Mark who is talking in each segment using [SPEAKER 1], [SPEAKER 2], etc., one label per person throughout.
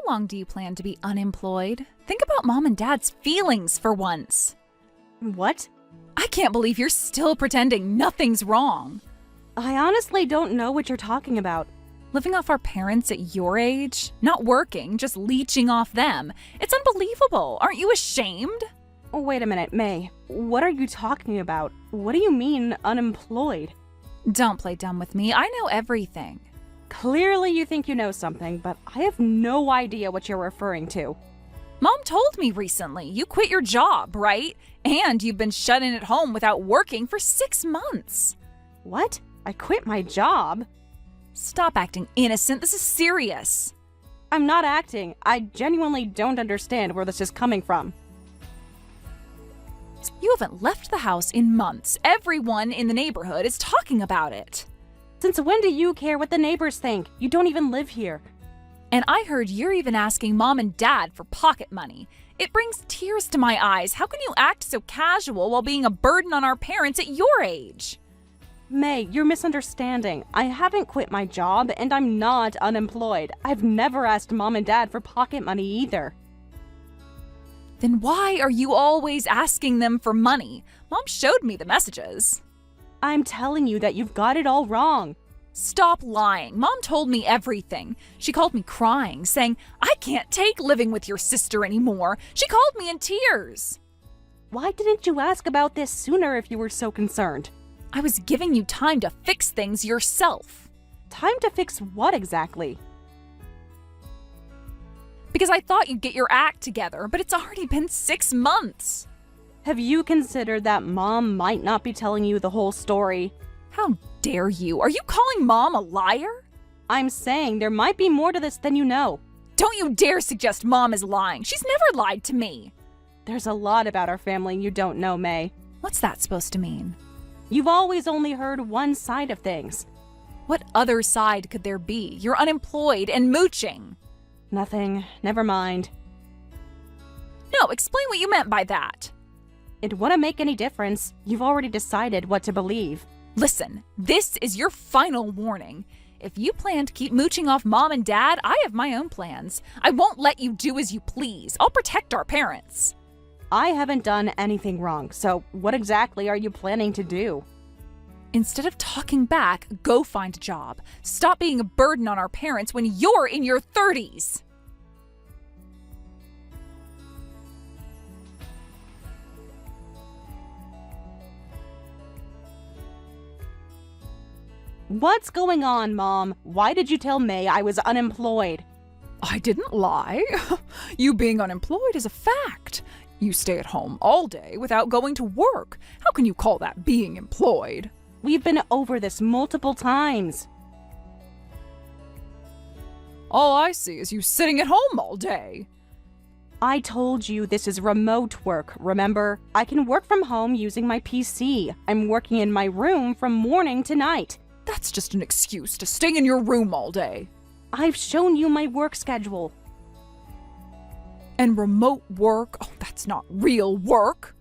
[SPEAKER 1] long do you plan to be unemployed? Think about Mom and Dad's feelings for once.
[SPEAKER 2] What?
[SPEAKER 1] I can't believe you're still pretending nothing's wrong.
[SPEAKER 2] I honestly don't know what you're talking about.
[SPEAKER 1] Living off our parents at your age? Not working, just leeching off them. It's unbelievable. Aren't you ashamed?
[SPEAKER 2] Oh, wait a minute, May. What are you talking about? What do you mean, unemployed?
[SPEAKER 1] Don't play dumb with me. I know everything.
[SPEAKER 2] Clearly you think you know something, but I have no idea what you're referring to.
[SPEAKER 1] Mom told me recently you quit your job, right? And you've been shut in at home without working for 6 months.
[SPEAKER 2] What? I quit my job?
[SPEAKER 1] Stop acting innocent. This is serious.
[SPEAKER 2] I'm not acting. I genuinely don't understand where this is coming from.
[SPEAKER 1] You haven't left the house in months. Everyone in the neighborhood is talking about it.
[SPEAKER 2] Since when do you care what the neighbors think? You don't even live here.
[SPEAKER 1] And I heard you're even asking Mom and Dad for pocket money. It brings tears to my eyes. How can you act so casual while being a burden on our parents at your age?
[SPEAKER 2] May, you're misunderstanding. I haven't quit my job, and I'm not unemployed. I've never asked Mom and Dad for pocket money either.
[SPEAKER 1] Then why are you always asking them for money? Mom showed me the messages.
[SPEAKER 2] I'm telling you that you've got it all wrong.
[SPEAKER 1] Stop lying. Mom told me everything. She called me crying, saying, I can't take living with your sister anymore. She called me in tears.
[SPEAKER 2] Why didn't you ask about this sooner if you were so concerned?
[SPEAKER 1] I was giving you time to fix things yourself.
[SPEAKER 2] Time to fix what exactly?
[SPEAKER 1] Because I thought you'd get your act together, but it's already been 6 months.
[SPEAKER 2] Have you considered that Mom might not be telling you the whole story?
[SPEAKER 1] How dare you? Are you calling Mom a liar?
[SPEAKER 2] I'm saying there might be more to this than you know.
[SPEAKER 1] Don't you dare suggest Mom is lying. She's never lied to me.
[SPEAKER 2] There's a lot about our family you don't know, May.
[SPEAKER 1] What's that supposed to mean?
[SPEAKER 2] You've always only heard one side of things.
[SPEAKER 1] What other side could there be? You're unemployed and mooching.
[SPEAKER 2] Nothing. Never mind.
[SPEAKER 1] No, explain what you meant by that.
[SPEAKER 2] It wouldn't make any difference. You've already decided what to believe.
[SPEAKER 1] Listen, this is your final warning. If you plan to keep mooching off Mom and Dad, I have my own plans. I won't let you do as you please. I'll protect our parents.
[SPEAKER 2] I haven't done anything wrong, so what exactly are you planning to do?
[SPEAKER 1] Instead of talking back, go find a job. Stop being a burden on our parents when you're in your 30s.
[SPEAKER 2] What's going on, Mom? Why did you tell May I was unemployed?
[SPEAKER 1] I didn't lie. You being unemployed is a fact. You stay at home all day without going to work. How can you call that being employed?
[SPEAKER 2] We've been over this multiple times.
[SPEAKER 1] All I see is you sitting at home all day.
[SPEAKER 2] I told you this is remote work, remember? I can work from home using my PC. I'm working in my room from morning to night.
[SPEAKER 1] That's just an excuse to stay in your room all day.
[SPEAKER 2] I've shown you my work schedule.
[SPEAKER 1] And remote work? Oh, that's not real work.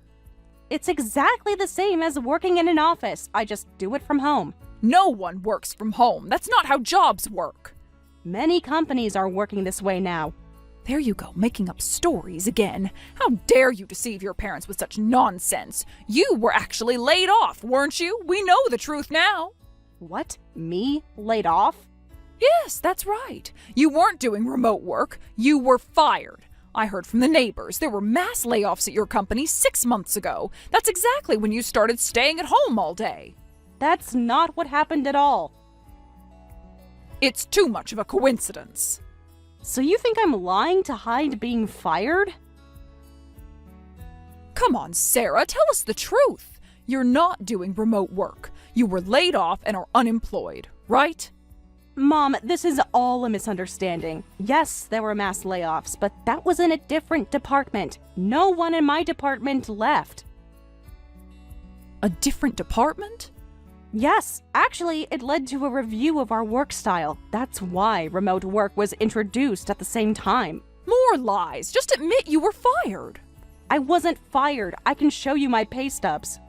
[SPEAKER 2] It's exactly the same as working in an office. I just do it from home.
[SPEAKER 1] No one works from home. That's not how jobs work.
[SPEAKER 2] Many companies are working this way now.
[SPEAKER 1] There you go, making up stories again. How dare you deceive your parents with such nonsense? You were actually laid off, weren't you? We know the truth now.
[SPEAKER 2] What? Me? Laid off?
[SPEAKER 1] Yes, that's right. You weren't doing remote work. You were fired. I heard from the neighbors there were mass layoffs at your company 6 months ago. That's exactly when you started staying at home all day.
[SPEAKER 2] That's not what happened at all.
[SPEAKER 1] It's too much of a coincidence.
[SPEAKER 2] So you think I'm lying to hide being fired?
[SPEAKER 1] Come on, Sarah, tell us the truth. You're not doing remote work. You were laid off and are unemployed, right?
[SPEAKER 2] Mom, this is all a misunderstanding. Yes, there were mass layoffs, but that was in a different department. No one in my department left.
[SPEAKER 1] A different department?
[SPEAKER 2] Yes, actually, it led to a review of our work style. That's why remote work was introduced at the same time.
[SPEAKER 1] More lies. Just admit you were fired.
[SPEAKER 2] I wasn't fired. I can show you my pay stubs.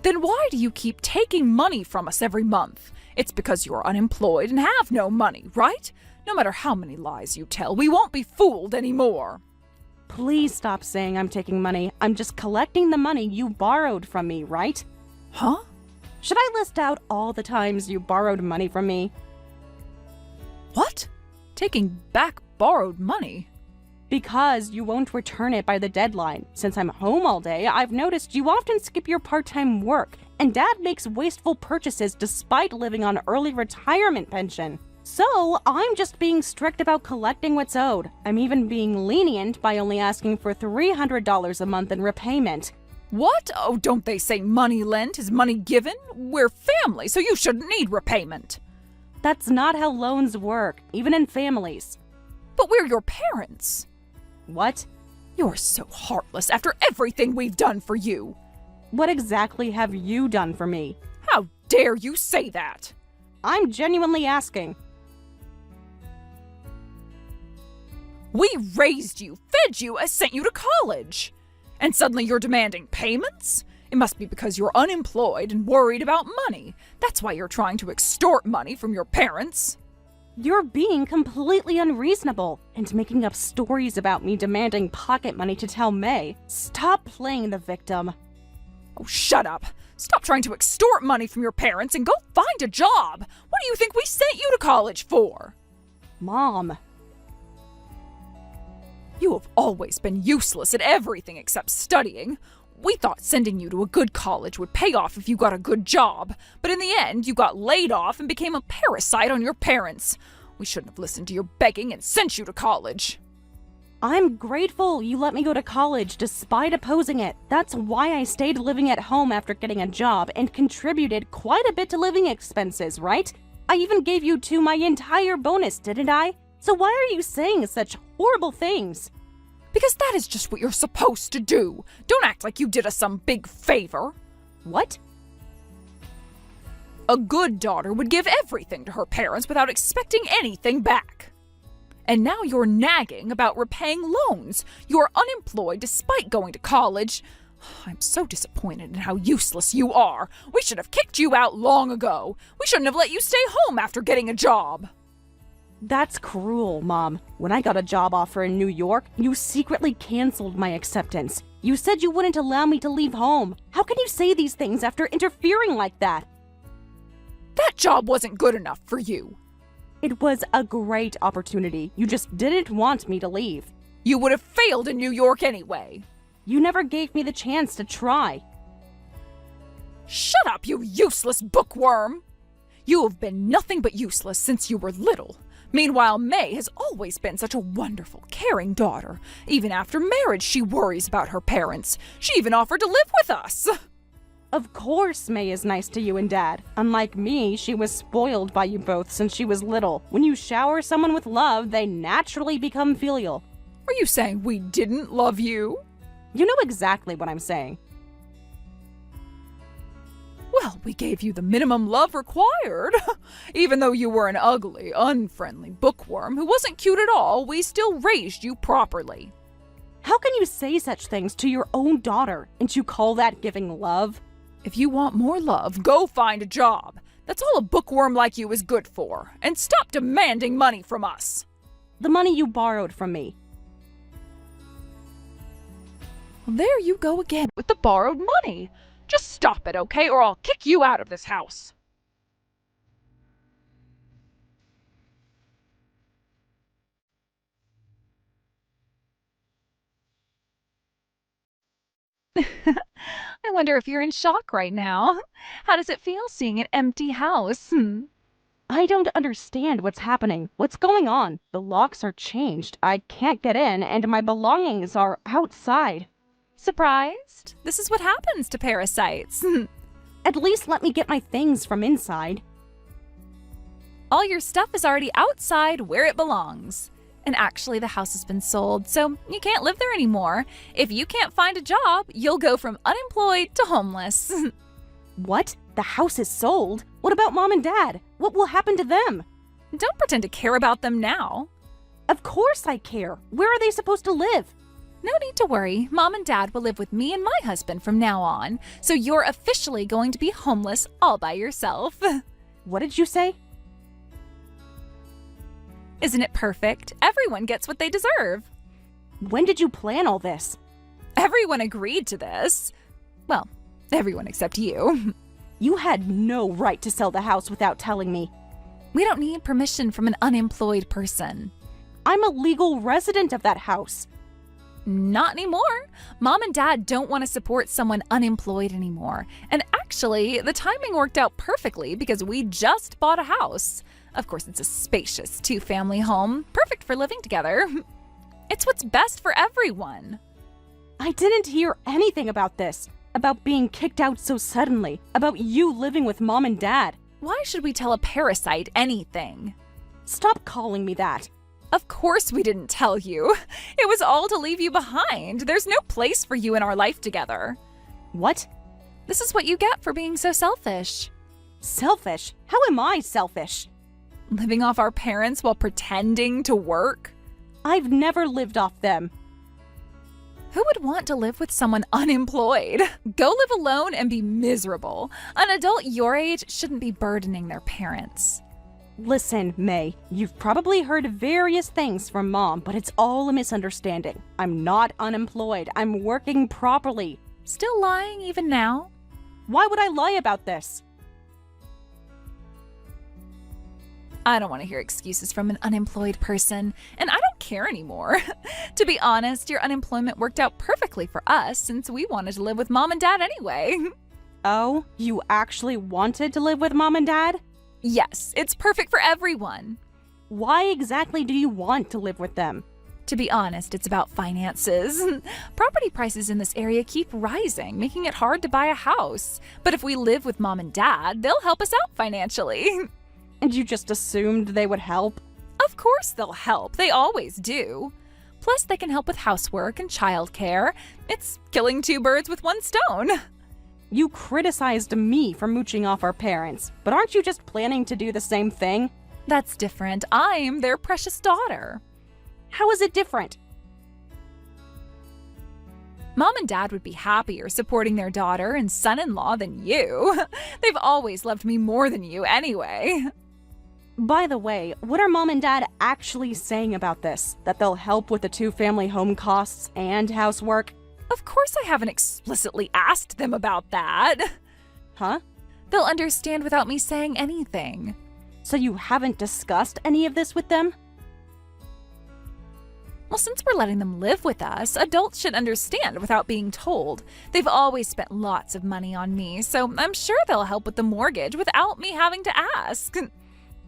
[SPEAKER 1] Then why do you keep taking money from us every month? It's because you're unemployed and have no money, right? No matter how many lies you tell, we won't be fooled anymore.
[SPEAKER 2] Please stop saying I'm taking money. I'm just collecting the money you borrowed from me, right?
[SPEAKER 1] Huh?
[SPEAKER 2] Should I list out all the times you borrowed money from me?
[SPEAKER 1] What? Taking back borrowed money?
[SPEAKER 2] Because you won't return it by the deadline. Since I'm home all day, I've noticed you often skip your part-time work, and Dad makes wasteful purchases despite living on early retirement pension. So, I'm just being strict about collecting what's owed. I'm even being lenient by only asking for $300 a month in repayment.
[SPEAKER 1] What? Oh, don't they say money lent is money given? We're family, so you shouldn't need repayment.
[SPEAKER 2] That's not how loans work, even in families.
[SPEAKER 1] But we're your parents.
[SPEAKER 2] What?
[SPEAKER 1] You're so heartless after everything we've done for you.
[SPEAKER 2] What exactly have you done for me?
[SPEAKER 1] How dare you say that?
[SPEAKER 2] I'm genuinely asking.
[SPEAKER 1] We raised you, fed you, and sent you to college. And suddenly you're demanding payments? It must be because you're unemployed and worried about money. That's why you're trying to extort money from your parents.
[SPEAKER 2] You're being completely unreasonable and making up stories about me demanding pocket money to tell May. Stop playing the victim.
[SPEAKER 1] Oh, shut up. Stop trying to extort money from your parents and go find a job. What do you think we sent you to college for?
[SPEAKER 2] Mom.
[SPEAKER 1] You have always been useless at everything except studying. We thought sending you to a good college would pay off if you got a good job, but in the end, you got laid off and became a parasite on your parents. We shouldn't have listened to your begging and sent you to college.
[SPEAKER 2] I'm grateful you let me go to college despite opposing it. That's why I stayed living at home after getting a job and contributed quite a bit to living expenses, right? I even gave you two my entire bonus, didn't I? So why are you saying such horrible things?
[SPEAKER 1] Because that is just what you're supposed to do. Don't act like you did us some big favor.
[SPEAKER 2] What?
[SPEAKER 1] A good daughter would give everything to her parents without expecting anything back. And now you're nagging about repaying loans. You're unemployed despite going to college. I'm so disappointed in how useless you are. We should have kicked you out long ago. We shouldn't have let you stay home after getting a job.
[SPEAKER 2] That's cruel, Mom. When I got a job offer in New York, you secretly canceled my acceptance. You said you wouldn't allow me to leave home. How can you say these things after interfering like that?
[SPEAKER 1] That job wasn't good enough for you.
[SPEAKER 2] It was a great opportunity. You just didn't want me to leave.
[SPEAKER 1] You would have failed in New York anyway.
[SPEAKER 2] You never gave me the chance to try.
[SPEAKER 1] Shut up, you useless bookworm! You have been nothing but useless since you were little. Meanwhile, May has always been such a wonderful, caring daughter. Even after marriage, she worries about her parents. She even offered to live with us.
[SPEAKER 2] Of course May is nice to you and Dad. Unlike me, she was spoiled by you both since she was little. When you shower someone with love, they naturally become filial.
[SPEAKER 1] Are you saying we didn't love you?
[SPEAKER 2] You know exactly what I'm saying.
[SPEAKER 1] Well, we gave you the minimum love required. Even though you were an ugly, unfriendly bookworm who wasn't cute at all, we still raised you properly.
[SPEAKER 2] How can you say such things to your own daughter? And you call that giving love?
[SPEAKER 1] If you want more love, go find a job. That's all a bookworm like you is good for. And stop demanding money from us.
[SPEAKER 2] The money you borrowed from me.
[SPEAKER 1] Well, there you go again with the borrowed money. Just stop it, okay? Or I'll kick you out of this house.
[SPEAKER 3] I wonder if you're in shock right now. How does it feel seeing an empty house?
[SPEAKER 2] I don't understand what's happening. What's going on? The locks are changed. I can't get in, and my belongings are outside.
[SPEAKER 3] Surprised?
[SPEAKER 1] This is what happens to parasites.
[SPEAKER 2] At least let me get my things from inside.
[SPEAKER 3] All your stuff is already outside where it belongs. And actually, the house has been sold, so you can't live there anymore. If you can't find a job, you'll go from unemployed to homeless.
[SPEAKER 2] What? The house is sold? What about Mom and Dad? What will happen to them?
[SPEAKER 1] Don't pretend to care about them now.
[SPEAKER 2] Of course I care. Where are they supposed to live?
[SPEAKER 3] No need to worry. Mom and Dad will live with me and my husband from now on. So you're officially going to be homeless all by yourself.
[SPEAKER 2] What did you say?
[SPEAKER 3] Isn't it perfect? Everyone gets what they deserve.
[SPEAKER 2] When did you plan all this?
[SPEAKER 3] Everyone agreed to this. Well, everyone except you.
[SPEAKER 2] You had no right to sell the house without telling me.
[SPEAKER 3] We don't need permission from an unemployed person.
[SPEAKER 2] I'm a legal resident of that house.
[SPEAKER 3] Not anymore. Mom and Dad don't want to support someone unemployed anymore. And actually, the timing worked out perfectly because we just bought a house. Of course, it's a spacious 2-family home, perfect for living together. It's what's best for everyone.
[SPEAKER 2] I didn't hear anything about this. About being kicked out so suddenly. About you living with Mom and Dad.
[SPEAKER 3] Why should we tell a parasite anything?
[SPEAKER 2] Stop calling me that.
[SPEAKER 3] Of course we didn't tell you. It was all to leave you behind. There's no place for you in our life together.
[SPEAKER 2] What?
[SPEAKER 3] This is what you get for being so selfish.
[SPEAKER 2] Selfish? How am I selfish?
[SPEAKER 3] Living off our parents while pretending to work?
[SPEAKER 2] I've never lived off them.
[SPEAKER 3] Who would want to live with someone unemployed? Go live alone and be miserable. An adult your age shouldn't be burdening their parents.
[SPEAKER 2] Listen, May, you've probably heard various things from Mom, but it's all a misunderstanding. I'm not unemployed. I'm working properly.
[SPEAKER 3] Still lying even now?
[SPEAKER 2] Why would I lie about this?
[SPEAKER 3] I don't want to hear excuses from an unemployed person, and I don't care anymore. To be honest, your unemployment worked out perfectly for us since we wanted to live with Mom and Dad anyway.
[SPEAKER 2] Oh, you actually wanted to live with Mom and Dad?
[SPEAKER 3] Yes, it's perfect for everyone.
[SPEAKER 2] Why exactly do you want to live with them?
[SPEAKER 3] To be honest, it's about finances. Property prices in this area keep rising, making it hard to buy a house. But if we live with Mom and Dad, they'll help us out financially.
[SPEAKER 2] And you just assumed they would help?
[SPEAKER 3] Of course they'll help. They always do. Plus, they can help with housework and childcare. It's killing 2 birds with 1 stone.
[SPEAKER 2] You criticized me for mooching off our parents, but aren't you just planning to do the same thing?
[SPEAKER 3] That's different. I'm their precious daughter.
[SPEAKER 2] How is it different?
[SPEAKER 3] Mom and Dad would be happier supporting their daughter and son-in-law than you. They've always loved me more than you anyway.
[SPEAKER 2] By the way, what are Mom and Dad actually saying about this? That they'll help with the 2-family home costs and housework?
[SPEAKER 3] Of course I haven't explicitly asked them about that.
[SPEAKER 2] Huh?
[SPEAKER 3] They'll understand without me saying anything.
[SPEAKER 2] So you haven't discussed any of this with them?
[SPEAKER 3] Well, since we're letting them live with us, adults should understand without being told. They've always spent lots of money on me, so I'm sure they'll help with the mortgage without me having to ask.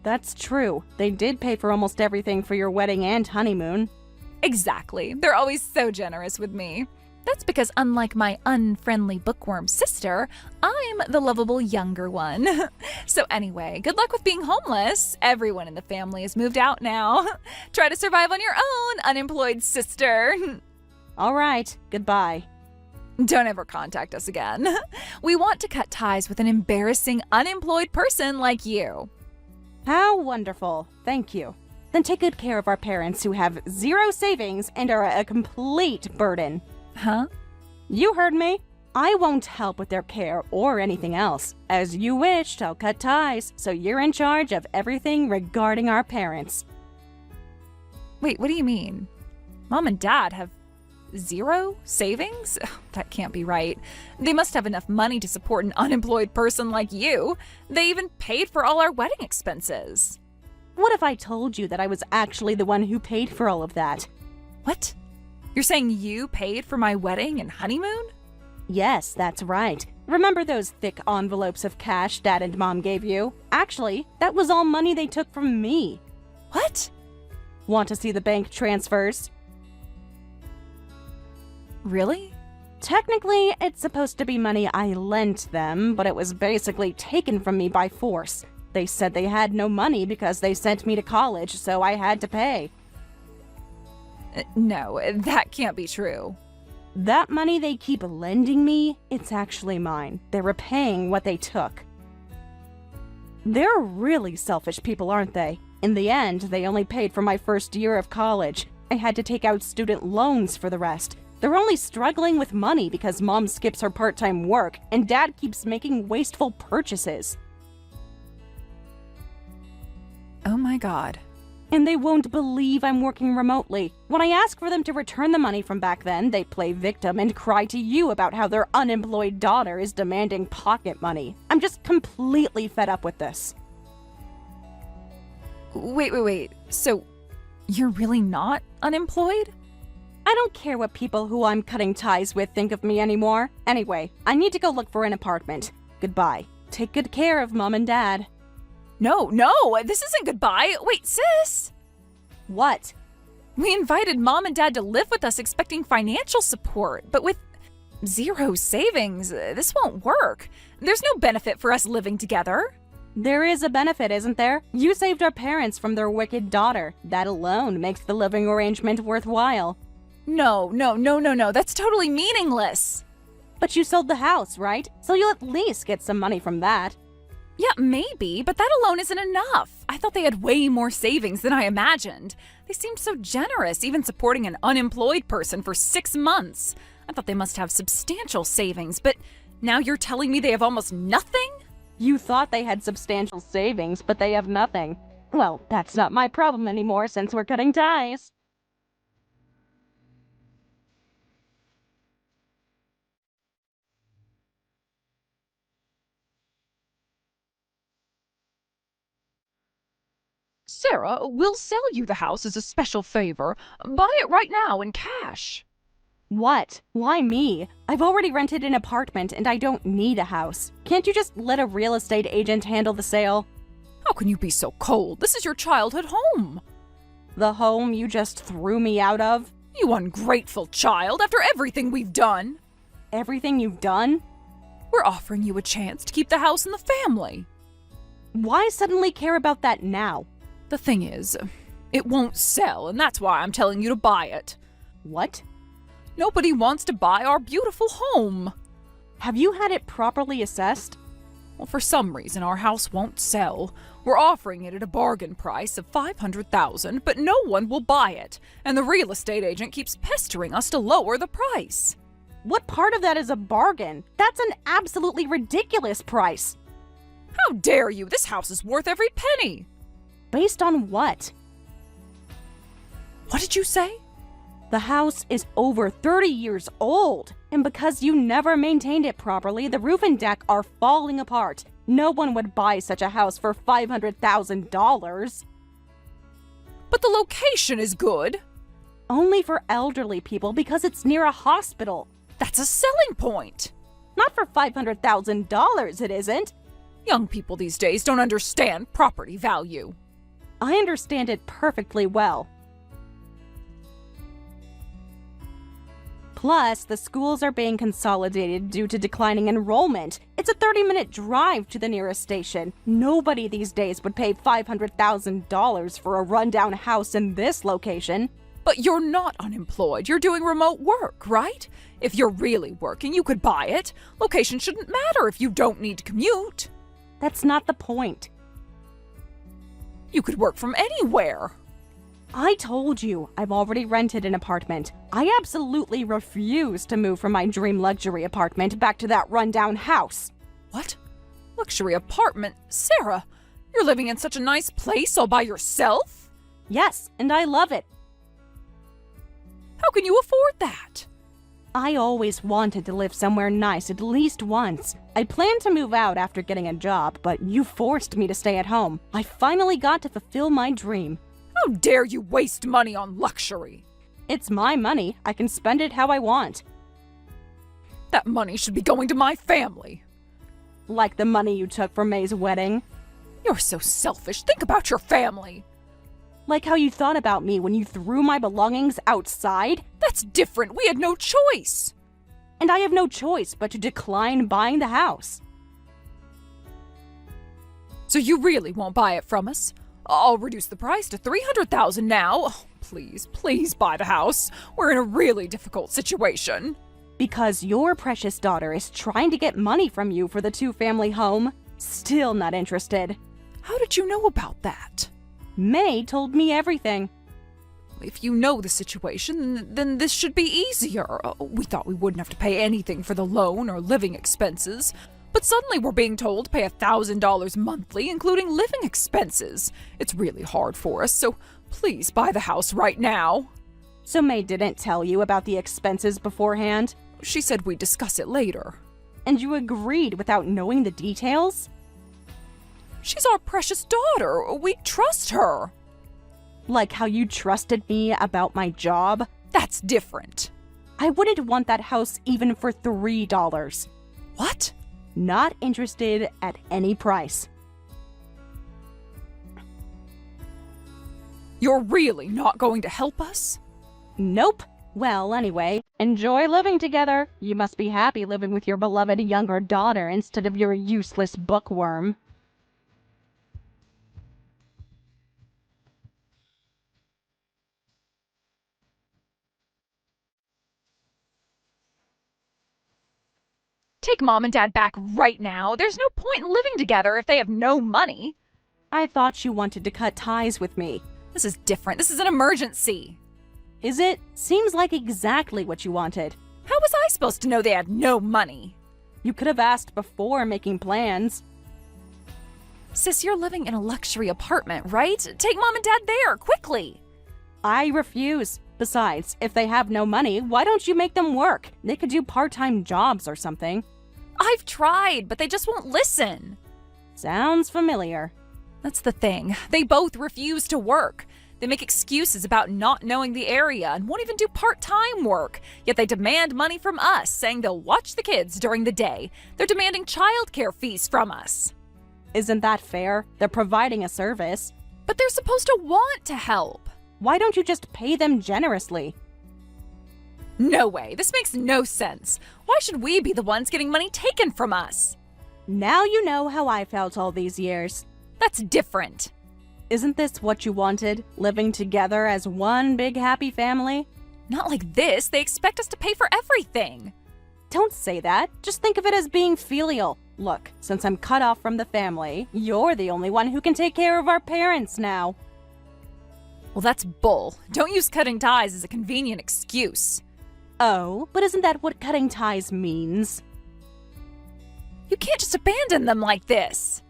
[SPEAKER 2] That's true. They did pay for almost everything for your wedding and honeymoon.
[SPEAKER 3] Exactly. They're always so generous with me. That's because unlike my unfriendly bookworm sister, I'm the lovable younger one. So anyway, good luck with being homeless. Everyone in the family has moved out now. Try to survive on your own, unemployed sister.
[SPEAKER 2] All right, goodbye.
[SPEAKER 3] Don't ever contact us again. We want to cut ties with an embarrassing unemployed person like you.
[SPEAKER 2] How wonderful. Thank you. Then take good care of our parents who have 0 savings and are a complete burden.
[SPEAKER 3] Huh?
[SPEAKER 2] You heard me. I won't help with their care or anything else. As you wished, I'll cut ties, so you're in charge of everything regarding our parents.
[SPEAKER 3] Wait, what do you mean? Mom and Dad have 0 savings? That can't be right. They must have enough money to support an unemployed person like you. They even paid for all our wedding expenses.
[SPEAKER 2] What if I told you that I was actually the one who paid for all of that?
[SPEAKER 3] What? You're saying you paid for my wedding and honeymoon?
[SPEAKER 2] Yes, that's right. Remember those thick envelopes of cash Dad and Mom gave you? Actually, that was all money they took from me.
[SPEAKER 3] What?
[SPEAKER 2] Want to see the bank transfers?
[SPEAKER 3] Really?
[SPEAKER 2] Technically, it's supposed to be money I lent them, but it was basically taken from me by force. They said they had no money because they sent me to college, so I had to pay.
[SPEAKER 3] No, that can't be true.
[SPEAKER 2] That money they keep lending me, it's actually mine. They're repaying what they took. They're really selfish people, aren't they? In the end, they only paid for my first year of college. I had to take out student loans for the rest. They're only struggling with money because Mom skips her part-time work and Dad keeps making wasteful purchases.
[SPEAKER 3] Oh my God.
[SPEAKER 2] And they won't believe I'm working remotely. When I ask for them to return the money from back then, they play victim and cry to you about how their unemployed daughter is demanding pocket money. I'm just completely fed up with this.
[SPEAKER 3] Wait. So, you're really not unemployed?
[SPEAKER 2] I don't care what people who I'm cutting ties with think of me anymore. Anyway, I need to go look for an apartment. Goodbye. Take good care of Mom and Dad.
[SPEAKER 1] No, this isn't goodbye. Wait, sis.
[SPEAKER 2] What?
[SPEAKER 1] We invited Mom and Dad to live with us expecting financial support, but with zero savings, this won't work. There's no benefit for us living together.
[SPEAKER 2] There is a benefit, isn't there? You saved our parents from their wicked daughter. That alone makes the living arrangement worthwhile.
[SPEAKER 1] No. That's totally meaningless.
[SPEAKER 2] But you sold the house, right? So you'll at least get some money from that.
[SPEAKER 1] Yeah, maybe, but that alone isn't enough. I thought they had way more savings than I imagined. They seemed so generous, even supporting an unemployed person for 6 months. I thought they must have substantial savings, but now you're telling me they have almost nothing?
[SPEAKER 2] You thought they had substantial savings, but they have nothing. Well, that's not my problem anymore since we're cutting ties.
[SPEAKER 1] Sarah, we'll sell you the house as a special favor. Buy it right now in cash.
[SPEAKER 2] What? Why me? I've already rented an apartment and I don't need a house. Can't you just let a real estate agent handle the sale?
[SPEAKER 1] How can you be so cold? This is your childhood home.
[SPEAKER 2] The home you just threw me out of?
[SPEAKER 1] You ungrateful child, after everything we've done.
[SPEAKER 2] Everything you've done?
[SPEAKER 1] We're offering you a chance to keep the house in the family.
[SPEAKER 2] Why suddenly care about that now?
[SPEAKER 1] The thing is, it won't sell, and that's why I'm telling you to buy it.
[SPEAKER 2] What?
[SPEAKER 1] Nobody wants to buy our beautiful home.
[SPEAKER 2] Have you had it properly assessed?
[SPEAKER 1] Well, for some reason, our house won't sell. We're offering it at a bargain price of $500,000, but no one will buy it, and the real estate agent keeps pestering us to lower the price.
[SPEAKER 2] What part of that is a bargain? That's an absolutely ridiculous price.
[SPEAKER 1] How dare you? This house is worth every penny.
[SPEAKER 2] Based on what?
[SPEAKER 1] What did you say?
[SPEAKER 2] The house is over 30 years old, and because you never maintained it properly, the roof and deck are falling apart. No one would buy such a house for $500,000.
[SPEAKER 1] But the location is good.
[SPEAKER 2] Only for elderly people because it's near a hospital.
[SPEAKER 1] That's a selling point.
[SPEAKER 2] Not for $500,000, it isn't.
[SPEAKER 1] Young people these days don't understand property value.
[SPEAKER 2] I understand it perfectly well. Plus, the schools are being consolidated due to declining enrollment. It's a 30-minute drive to the nearest station. Nobody these days would pay $500,000 for a rundown house in this location.
[SPEAKER 1] But you're not unemployed. You're doing remote work, right? If you're really working, you could buy it. Location shouldn't matter if you don't need to commute.
[SPEAKER 2] That's not the point.
[SPEAKER 1] You could work from anywhere.
[SPEAKER 2] I told you, I've already rented an apartment. I absolutely refuse to move from my dream luxury apartment back to that rundown house.
[SPEAKER 1] What? Luxury apartment? Sarah, you're living in such a nice place all by yourself?
[SPEAKER 2] Yes, and I love it.
[SPEAKER 1] How can you afford that?
[SPEAKER 2] I always wanted to live somewhere nice at least once. I planned to move out after getting a job, but you forced me to stay at home. I finally got to fulfill my dream.
[SPEAKER 1] How dare you waste money on luxury?
[SPEAKER 2] It's my money. I can spend it how I want.
[SPEAKER 1] That money should be going to my family.
[SPEAKER 2] Like the money you took for May's wedding.
[SPEAKER 1] You're so selfish. Think about your family.
[SPEAKER 2] Like how you thought about me when you threw my belongings outside?
[SPEAKER 1] That's different. We had no choice.
[SPEAKER 2] And I have no choice but to decline buying the house.
[SPEAKER 1] So you really won't buy it from us? I'll reduce the price to $300,000 now. Oh, please buy the house. We're in a really difficult situation.
[SPEAKER 2] Because your precious daughter is trying to get money from you for the two-family home. Still not interested.
[SPEAKER 1] How did you know about that?
[SPEAKER 2] May told me everything.
[SPEAKER 1] If you know the situation, then this should be easier. We thought we wouldn't have to pay anything for the loan or living expenses. But suddenly we're being told to pay $1,000 monthly, including living expenses. It's really hard for us, so Please buy the house right now.
[SPEAKER 2] So May didn't tell you about the expenses beforehand?
[SPEAKER 1] She said we'd discuss it later.
[SPEAKER 2] And you agreed without knowing the details?
[SPEAKER 1] She's our precious daughter. We trust her.
[SPEAKER 2] Like how you trusted me about my job?
[SPEAKER 1] That's different.
[SPEAKER 2] I wouldn't want that house even for $3.
[SPEAKER 1] What?
[SPEAKER 2] Not interested at any price.
[SPEAKER 1] You're really not going to help us?
[SPEAKER 2] Nope. Well, anyway, enjoy living together. You must be happy living with your beloved younger daughter instead of your useless bookworm.
[SPEAKER 3] Take Mom and Dad back right now. There's no point in living together if they have no money.
[SPEAKER 2] I thought you wanted to cut ties with me.
[SPEAKER 1] This is different. This is an emergency.
[SPEAKER 2] Is it? Seems like exactly what you wanted.
[SPEAKER 1] How was I supposed to know they had no money?
[SPEAKER 2] You could have asked before making plans.
[SPEAKER 3] Sis, you're living in a luxury apartment, right? Take Mom and Dad there, quickly.
[SPEAKER 2] I refuse. Besides, if they have no money, why don't you make them work? They could do part-time jobs or something.
[SPEAKER 3] I've tried, but they just won't listen.
[SPEAKER 2] Sounds familiar.
[SPEAKER 1] That's the thing. They both refuse to work. They make excuses about not knowing the area and won't even do part-time work. Yet they demand money from us, saying they'll watch the kids during the day. They're demanding childcare fees from us.
[SPEAKER 2] Isn't that fair? They're providing a service.
[SPEAKER 1] But they're supposed to want to help.
[SPEAKER 2] Why don't you just pay them generously?
[SPEAKER 1] No way. This makes no sense. Why should we be the ones getting money taken from us?
[SPEAKER 2] Now you know how I felt all these years.
[SPEAKER 1] That's different.
[SPEAKER 2] Isn't this what you wanted? Living together as one big happy family?
[SPEAKER 1] Not like this. They expect us to pay for everything.
[SPEAKER 2] Don't say that. Just think of it as being filial. Look, since I'm cut off from the family, you're the only one who can take care of our parents now.
[SPEAKER 1] Well, that's bull. Don't use cutting ties as a convenient excuse.
[SPEAKER 2] Oh, but isn't that what cutting ties means?
[SPEAKER 1] You can't just abandon them like this.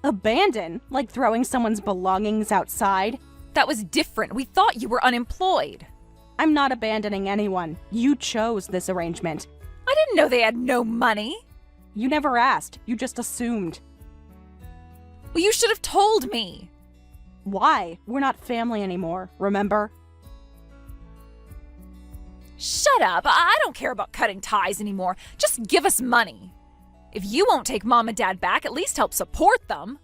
[SPEAKER 2] Abandon? Like throwing someone's belongings outside?
[SPEAKER 1] That was different. We thought you were unemployed.
[SPEAKER 2] I'm not abandoning anyone. You chose this arrangement.
[SPEAKER 1] I didn't know they had no money.
[SPEAKER 2] You never asked. You just assumed.
[SPEAKER 1] Well, you should have told me.
[SPEAKER 2] Why? We're not family anymore, remember?
[SPEAKER 1] Shut up. I don't care about cutting ties anymore. Just give us money. If you won't take Mom and Dad back, at least help support them.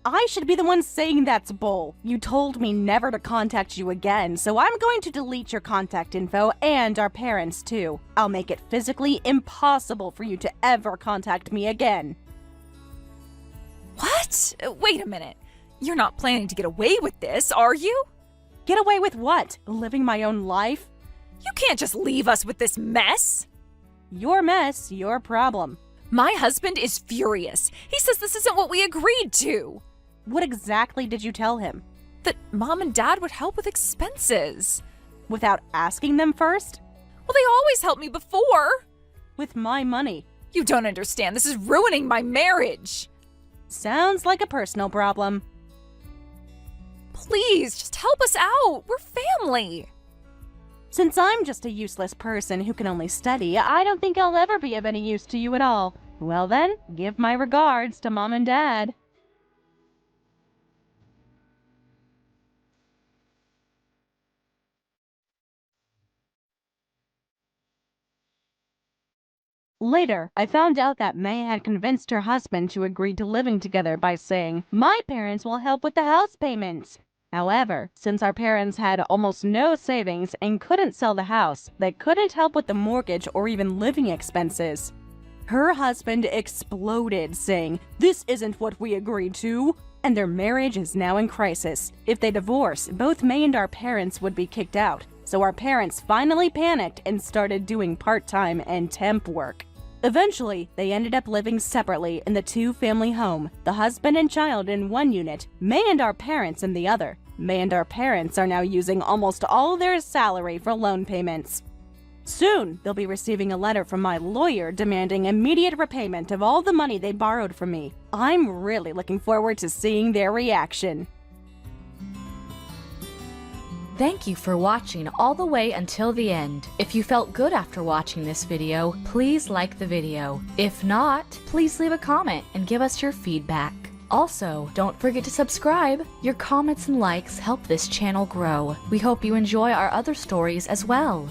[SPEAKER 2] I should be the one saying that's bull. You told me never to contact you again, so I'm going to delete your contact info and our parents too. I'll make it physically impossible for you to ever contact me again.
[SPEAKER 1] What? Wait a minute. You're not planning to get away with this, are you?
[SPEAKER 2] Get away with what? Living my own life?
[SPEAKER 1] You can't just leave us with this mess.
[SPEAKER 2] Your mess, your problem.
[SPEAKER 1] My husband is furious. He says this isn't what we agreed to.
[SPEAKER 2] What exactly did you tell him?
[SPEAKER 1] That Mom and Dad would help with expenses.
[SPEAKER 2] Without asking them first?
[SPEAKER 1] Well, they always helped me before.
[SPEAKER 2] With my money.
[SPEAKER 1] You don't understand. This is ruining my marriage.
[SPEAKER 2] Sounds like a personal problem.
[SPEAKER 1] Please, just help us out. We're family.
[SPEAKER 2] Since I'm just a useless person who can only study, I don't think I'll ever be of any use to you at all. Well then, give my regards to Mom and Dad. Later, I found out that May had convinced her husband to agree to living together by saying, "My parents will help with the house payments." However, since our parents had almost no savings and couldn't sell the house, they couldn't help with the mortgage or even living expenses. Her husband exploded, saying, "This isn't what we agreed to," and their marriage is now in crisis. If they divorce, both May and our parents would be kicked out, so our parents finally panicked and started doing part-time and temp work. Eventually, they ended up living separately in the two-family home, the husband and child in one unit, May and our parents in the other. May and our parents are now using almost all their salary for loan payments. Soon, they'll be receiving a letter from my lawyer demanding immediate repayment of all the money they borrowed from me. I'm really looking forward to seeing their reaction.
[SPEAKER 4] Thank you for watching all the way until the end. If you felt good after watching this video, please like the video. If not, please leave a comment and give us your feedback. Also, don't forget to subscribe. Your comments and likes help this channel grow. We hope you enjoy our other stories as well.